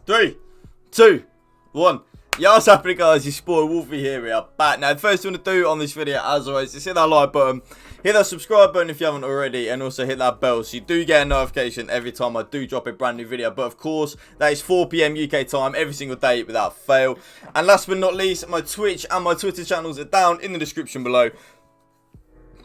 3, 2, 1. Yo, what's happening, guys? It's your boy Wolfie here. We are back. Now, the first thing to do on this video, as always, is hit that like button, hit that subscribe button if you haven't already, and also hit that bell so you do get a notification every time I do drop a brand new video. But of course, that is 4 PM UK time every single day without fail. And last but not least, my Twitch and my Twitter channels are down in the description below.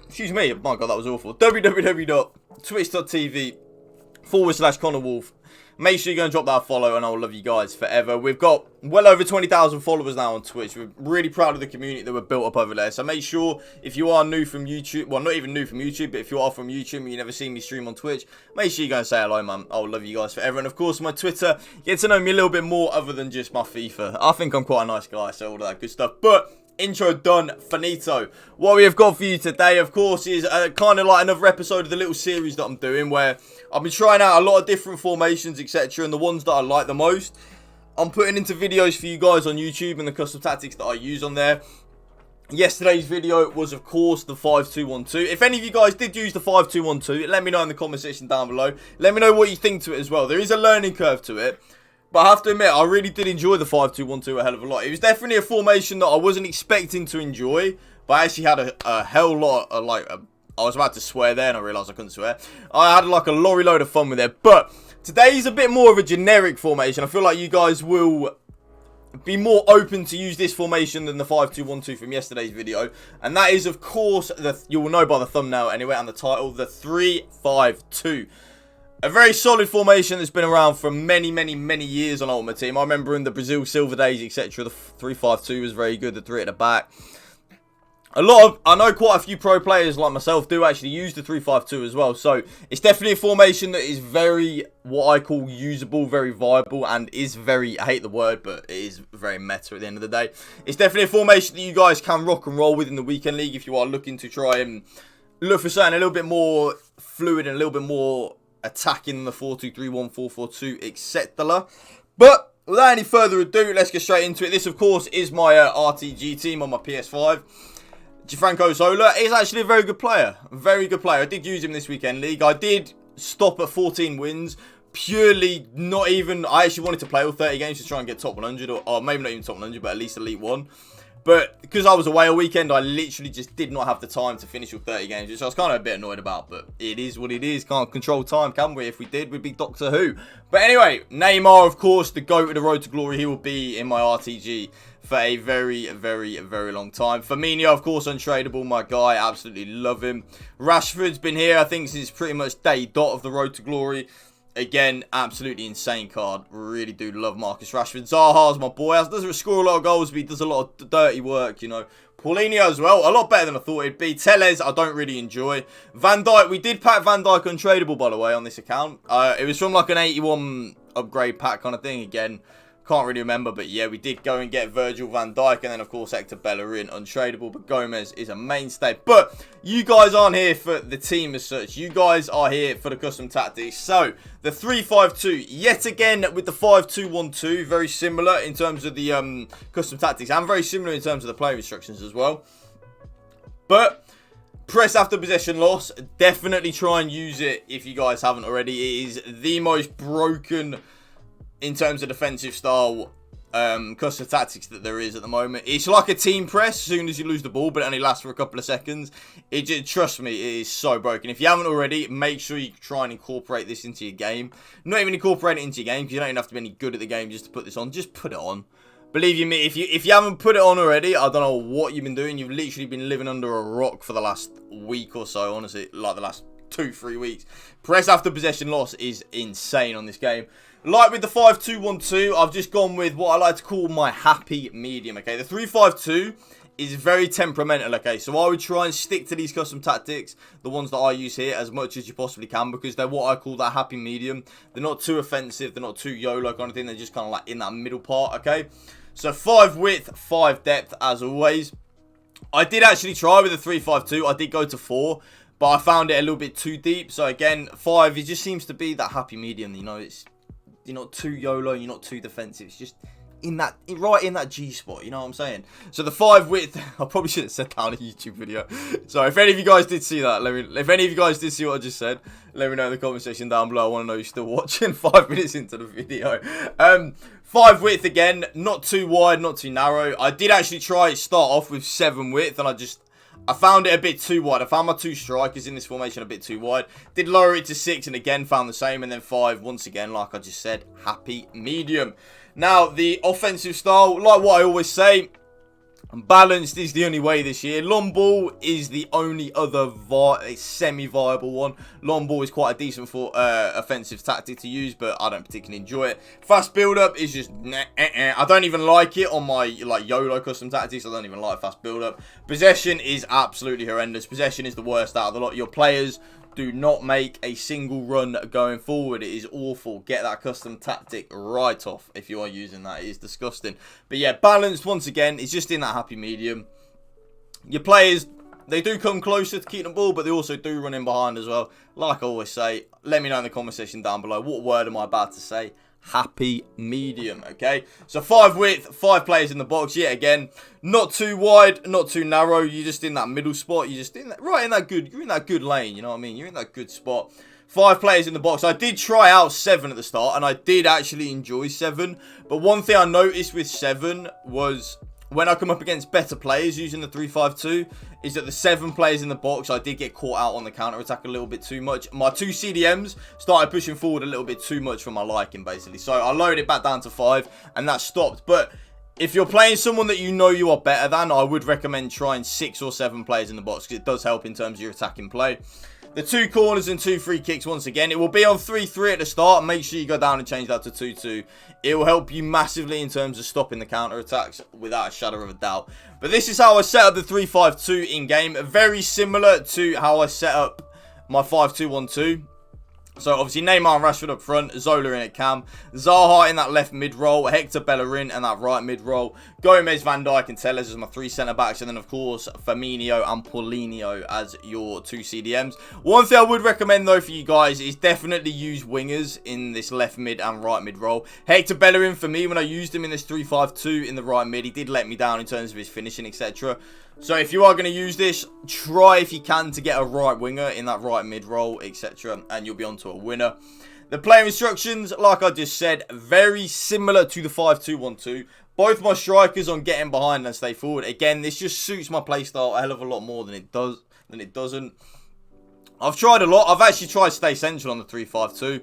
Excuse me, my god, that was awful. www.twitch.tv/Connor Woolf. Make sure you go and drop that follow, and I will love you guys forever. We've got well over 20,000 followers now on Twitch. We're really proud of the community that we've built up over there. So make sure, if you are new from YouTube, well, not even new from YouTube, but if you are from YouTube and you never seen me stream on Twitch, make sure you go and say hello, man. I will love you guys forever. And of course, my Twitter, get to know me a little bit more other than just my Fifa. I think I'm quite a nice guy, so all of that good stuff. But intro done, finito. What we have got for you today, of course, is kind of like another episode of the little series that I'm doing where I've been trying out a lot of different formations, etc. And the ones that I like the most, I'm putting into videos for you guys on YouTube and the custom tactics that I use on there. Yesterday's video was, of course, the 5-2-1-2. If any of you guys did use the 5-2-1-2, let me know in the comment section down below. Let me know what you think to it as well. There is a learning curve to it. But I have to admit, I really did enjoy the 5-2-1-2 a hell of a lot. It was definitely a formation that I wasn't expecting to enjoy. But I actually had a hell lot of, I was about to swear there and I realised I couldn't swear. I had like a lorry load of fun with it. But today is a bit more of a generic formation. I feel like you guys will be more open to use this formation than the 5-2-1-2 from yesterday's video. And that is, of course, you will know by the thumbnail anyway and the title, the 3-5-2. A very solid formation that's been around for many years on Ultimate Team. I remember in the Brazil Silver days, etc. The 3-5-2 was very good, the 3 at the back. I know quite a few pro players like myself do actually use the 3-5-2 as well. So it's definitely a formation that is very, what I call, usable, very viable, and is very, I hate the word, but it is very meta at the end of the day. It's definitely a formation that you guys can rock and roll with in the weekend league if you are looking to try and look for something a little bit more fluid and a little bit more attacking the 4-2-3-1, 4-4-2, etc. But without any further ado, let's get straight into it. This, of course, is my RTG team on my PS5. Gianfranco Zola is actually a very good player. Very good player. I did use him this weekend league. I did stop at 14 wins. Purely not even... I actually wanted to play all 30 games to try and get top 100. Or maybe not even top 100, but at least Elite 1. But because I was away all weekend, I literally just did not have the time to finish all 30 games, which I was kind of a bit annoyed about. But it is what it is. Can't control time, can we? If we did, we'd be Doctor Who. But anyway, Neymar, of course, the GOAT of the road to glory. He will be in my RTG for a very long time. Firmino, of course, untradeable. My guy, absolutely love him. Rashford's been here, I think, since pretty much day dot of the road to glory. Again, absolutely insane card. Really do love Marcus Rashford. Zaha's my boy. Doesn't score a lot of goals, but he does a lot of dirty work, you know. Paulinho as well. A lot better than I thought it'd be. Telles, I don't really enjoy. Van Dijk, we did pack Van Dijk untradeable, by the way, on this account. It was from like an 81 upgrade pack kind of thing. Again, can't really remember, but yeah, we did go and get Virgil van Dijk, and then of course Hector Bellerin untradeable, but Gomez is a mainstay. But you guys aren't here for the team as such. You guys are here for the custom tactics. So the 3-5-2, yet again with the 5-2-1-2, very similar in terms of the custom tactics, and very similar in terms of the player instructions as well. But press after possession loss, definitely try and use it if you guys haven't already. It is the most broken in terms of defensive style custom tactics that there is at the moment. It's like a team press as soon as you lose the ball, but it only lasts for a couple of seconds. Trust me, it is so broken. If you haven't already, make sure you try and incorporate this into your game. Not even incorporate it into your game, because you don't even have to be any good at the game just to put this on. Just put it on. Believe you me, if you haven't put it on already, I don't know what you've been doing. You've literally been living under a rock for the last week or so, honestly, like the last 2-3 weeks. Press after possession loss is insane on this game. Like with the 5-2-1-2, I've just gone with what I like to call my happy medium, okay? The 3-5-2 is very temperamental, okay? So I would try and stick to these custom tactics, the ones that I use here, as much as you possibly can, because they're what I call that happy medium. They're not too offensive, they're not too YOLO kind of thing, they're just kind of like in that middle part, okay? So 5 width, 5 depth, as always. I did actually try with the 3-5-2, I did go to 4, but I found it a little bit too deep. So again, 5, it just seems to be that happy medium, you know, you're not too YOLO, you're not too defensive. It's just right in that G spot, you know what I'm saying? So the 5 width, I probably should have said that on a YouTube video. So if any of you guys did see that, if any of you guys did see what I just said, let me know in the comment section down below. I want to know you're still watching 5 minutes into the video. 5 width again, not too wide, not too narrow. I did actually try start off with 7 width, and I found it a bit too wide. I found my 2 strikers in this formation a bit too wide. Did lower it to 6 and again found the same. And then 5, once again, like I just said, happy medium. Now, the offensive style, like what I always say, balanced is the only way this year. Long ball is the only other semi-viable one. Long ball is quite a decent offensive tactic to use, but I don't particularly enjoy it. Fast build-up is just I don't even like it on my YOLO custom tactics. I don't even like fast build-up. Possession is absolutely horrendous. Possession is the worst out of the lot. Your players do not make a single run going forward. It is awful. Get that custom tactic right off if you are using that. It is disgusting. But yeah, balanced once again is just in that happy medium. Your players, they do come closer to keep the ball, but they also do run in behind as well. Like I always say, let me know in the comment section down below. What word am I about to say? Happy medium, okay? So 5 width, 5 players in the box. Yet again, not too wide, not too narrow. You're just in that middle spot. You're just in that, right in that good, you're in that good lane, you know what I mean? You're in that good spot. 5 players in the box. I did try out 7 at the start, and I did actually enjoy 7. But one thing I noticed with 7 was when I come up against better players using the 3-5-2, is that the 7 players in the box, I did get caught out on the counter-attack a little bit too much. My 2 CDMs started pushing forward a little bit too much for my liking, basically. So I lowered it back down to 5, and that stopped. But if you're playing someone that you know you are better than, I would recommend trying 6 or 7 players in the box, because it does help in terms of your attacking play. The 2 corners and 2 free kicks, once again, it will be on 3-3 at the start. Make sure you go down and change that to 2-2. It will help you massively in terms of stopping the counter-attacks without a shadow of a doubt. But this is how I set up the 3-5-2 in-game. Very similar to how I set up my 5-2-1-2. So, obviously, Neymar and Rashford up front, Zola in at cam, Zaha in that left mid-role, Hector Bellerin in that right mid-role, Gomez, Van Dijk and Telles as my 3 centre-backs, and then, of course, Firmino and Paulinho as your 2 CDMs. One thing I would recommend, though, for you guys is definitely use wingers in this left mid and right mid-role. Hector Bellerin, for me, when I used him in this 3-5-2 in the right mid, he did let me down in terms of his finishing, etc. So if you are going to use this, try if you can to get a right winger in that right mid role, etc. And you'll be onto a winner. The player instructions, like I just said, very similar to the 5-2-1-2. Both my strikers on getting behind and stay forward. Again, this just suits my playstyle a hell of a lot more than it doesn't. I've tried a lot. I've actually tried stay central on the 3-5-2.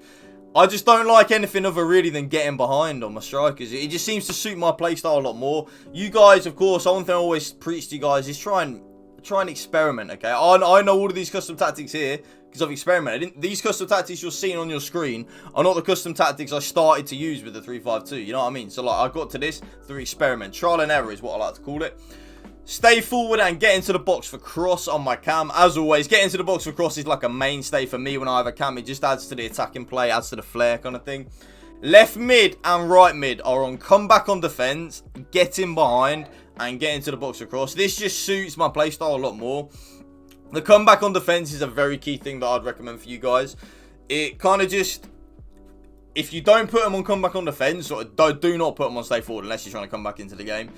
I just don't like anything other really than getting behind on my strikers. It just seems to suit my playstyle a lot more. You guys, of course, one thing I always preach to you guys is try and experiment, okay? I know all of these custom tactics here because I've experimented. These custom tactics you're seeing on your screen are not the custom tactics I started to use with the 3-5-2. You know what I mean? So, like, I got to this through experiment. Trial and error is what I like to call it. Stay forward and get into the box for cross on my cam. As always, get into the box for cross is like a mainstay for me when I have a cam. It just adds to the attacking play, adds to the flair kind of thing. Left mid and right mid are on comeback on defense, get in behind, and get into the box for cross. This just suits my playstyle a lot more. The comeback on defense is a very key thing that I'd recommend for you guys. It kind of just, if you don't put them on comeback on defense, or do not put them on stay forward unless you're trying to come back into the game,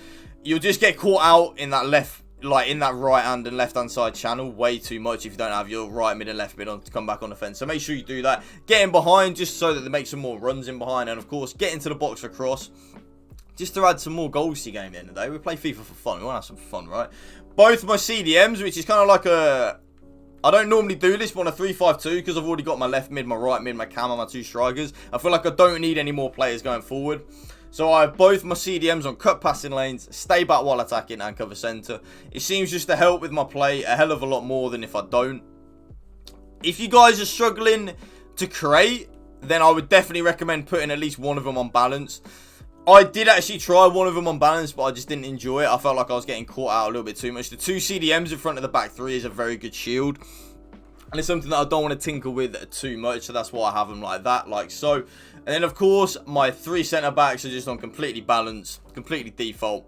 you'll just get caught out in that left, like in that right hand and left hand side channel way too much if you don't have your right mid and left mid on to come back on defense. So make sure you do that. Get in behind just so that they make some more runs in behind, and of course get into the box for cross just to add some more goals to your game at the end of the day. We play FIFA for fun. We want to have some fun, right? Both my CDMs, which is kind of like a, I don't normally do this, but on a 3-5-2, because I've already got my left mid, my right mid, my cam, and my 2 strikers, I feel like I don't need any more players going forward. So I have both my CDMs on cut passing lanes, stay back while attacking, and cover centre. It seems just to help with my play a hell of a lot more than if I don't. If you guys are struggling to create, then I would definitely recommend putting at least one of them on balance. I did actually try one of them on balance, but I just didn't enjoy it. I felt like I was getting caught out a little bit too much. The 2 CDMs in front of the back 3 is a very good shield. And it's something that I don't want to tinker with too much, so that's why I have them like that, like so. And then, of course, my 3 centre-backs are just on completely balanced, completely default.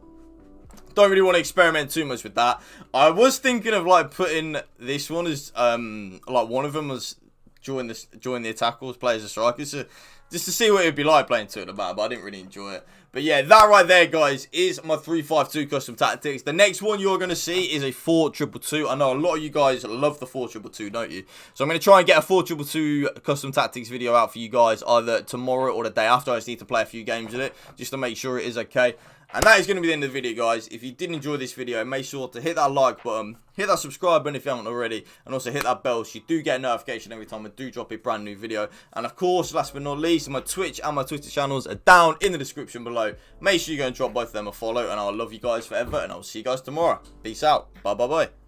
Don't really want to experiment too much with that. I was thinking of, like, putting this one as, like, one of them as join the attackers, play as a striker, so just to see what it would be like playing 2 at the back, but I didn't really enjoy it. But yeah, that right there, guys, is my 3-5-2 custom tactics. The next one you're going to see is a 4-2-2. I know a lot of you guys love the 4-2-2, don't you? So I'm going to try and get a 4-2-2 custom tactics video out for you guys either tomorrow or the day after. I just need to play a few games with it just to make sure it is okay. And that is going to be the end of the video, guys. If you did enjoy this video, make sure to hit that like button, hit that subscribe button if you haven't already, and also hit that bell so you do get a notification every time I do drop a brand new video. And of course, last but not least, my Twitch and my Twitter channels are down in the description below. Make sure you go and drop both of them a follow, and I'll love you guys forever, and I'll see you guys tomorrow. Peace out. Bye, bye, bye.